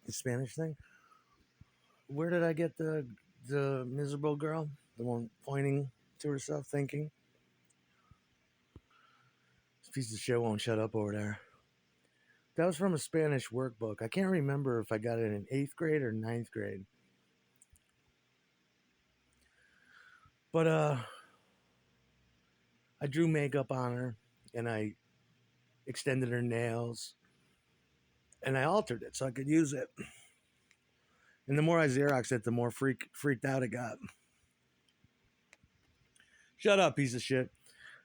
The Spanish thing. Where did I get the miserable girl? The one pointing to herself, thinking. This piece of shit won't shut up over there. That was from a Spanish workbook. I can't remember if I got it in eighth grade or ninth grade. But I drew makeup on her and I extended her nails and I altered it so I could use it. And the more I Xeroxed it, the more freaked out it got. Shut up, piece of shit.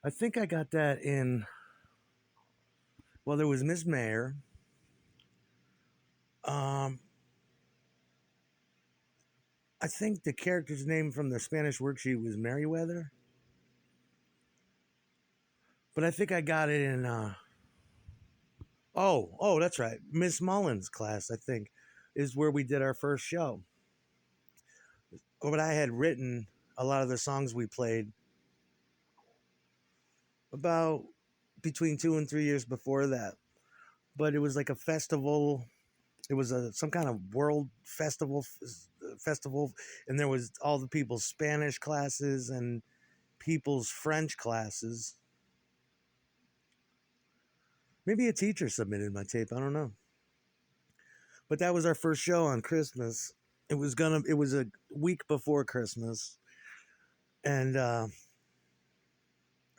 I think I got that in. Well, there was Miss Mayer. Um, I think the character's name from the Spanish worksheet was Merriweather. But I think I got it in. Oh, that's right. Miss Mullins' class, I think, is where we did our first show. But I had written a lot of the songs we played about between 2 and 3 years before that. But it was like a festival. It was some kind of world festival, and there was all the people's Spanish classes and people's French classes. Maybe a teacher submitted my tape. I don't know. But that was our first show on Christmas. It was a week before Christmas, and or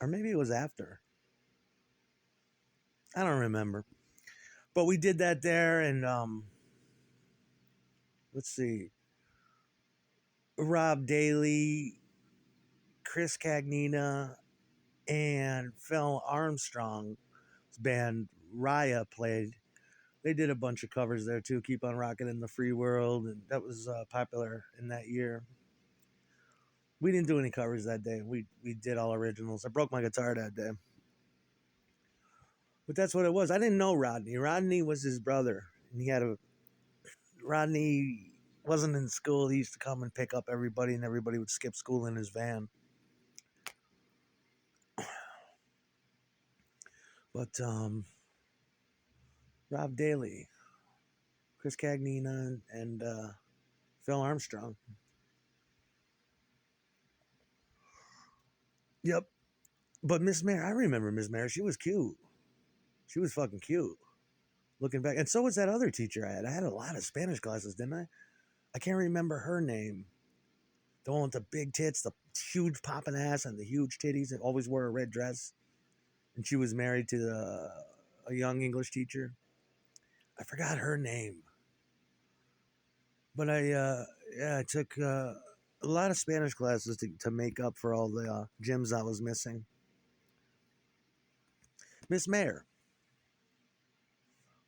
maybe it was after. I don't remember. But we did that there, and let's see, Rob Daly, Chris Cagnina, and Phil Armstrong's band Raya played. They did a bunch of covers there too. Keep on Rocking in the Free World, and that was popular in that year. We didn't do any covers that day. We did all originals. I broke my guitar that day. But that's what it was. I didn't know Rodney. Rodney was his brother. And he had a Rodney wasn't in school. He used to come and pick up everybody, and everybody would skip school in his van. But Rob Daly, Chris Cagnina, and Phil Armstrong. Yep. But Miss Mayer, I remember Miss Mayer. She was cute. She was fucking cute. Looking back, and so was that other teacher I had. I had a lot of Spanish classes, didn't I? I can't remember her name. The one with the big tits, the huge popping ass, and the huge titties, and always wore a red dress. And she was married to a young English teacher. I forgot her name, but I took a lot of Spanish classes to make up for all the gyms I was missing. Miss Mayer,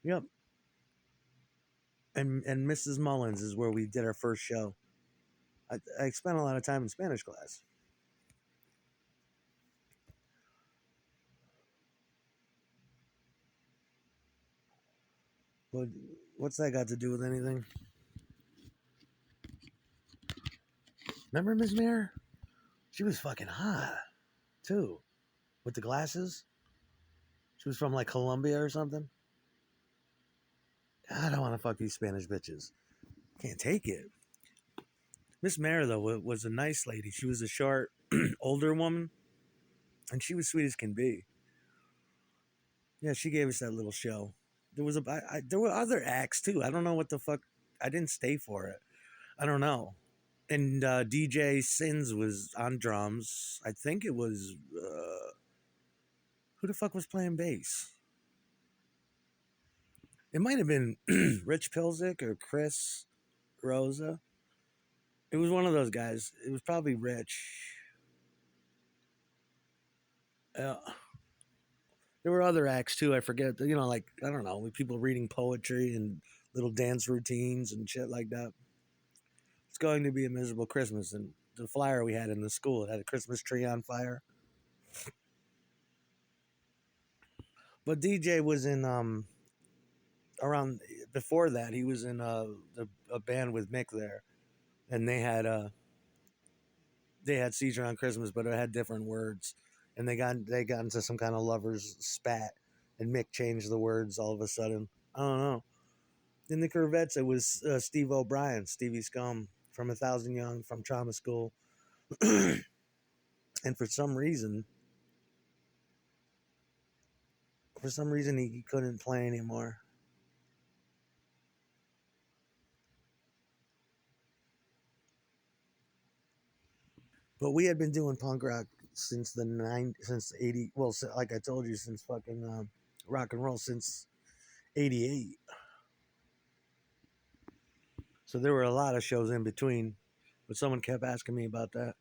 yep, and Mrs. Mullins is where we did our first show. I spent a lot of time in Spanish class. But what's that got to do with anything? Remember Miss Mayer? She was fucking hot too, with the glasses. She was from like Colombia or something. I don't want to fuck these Spanish bitches. Can't take it. Miss Mayer though was a nice lady. She was a short, older woman, and she was sweet as can be. Yeah, she gave us that little show. There were other acts too. I don't know what the fuck. I didn't stay for it. I don't know. And DJ Sins was on drums. I think it was who the fuck was playing bass? It might have been Rich Pilzik or Chris Rosa. It was one of those guys. It was probably Rich. Uh, there were other acts too. I forget. You know, like I don't know, with people reading poetry and little dance routines and shit like that. It's going to be a miserable Christmas, and the flyer we had in the school, it had a Christmas tree on fire. But DJ was in around before that. He was in a band with Mick there, and they had Seizure on Christmas, but it had different words, and they got into some kind of lovers spat, and Mick changed the words all of a sudden. I don't know. In the Corvettes, it was Steve O'Brien, Stevie Scum from A Thousand Young, from Trauma School. And for some reason, he couldn't play anymore. But we had been doing punk rock since since 80. Well, like I told you, since fucking rock and roll since 88. So there were a lot of shows in between. But someone kept asking me about that.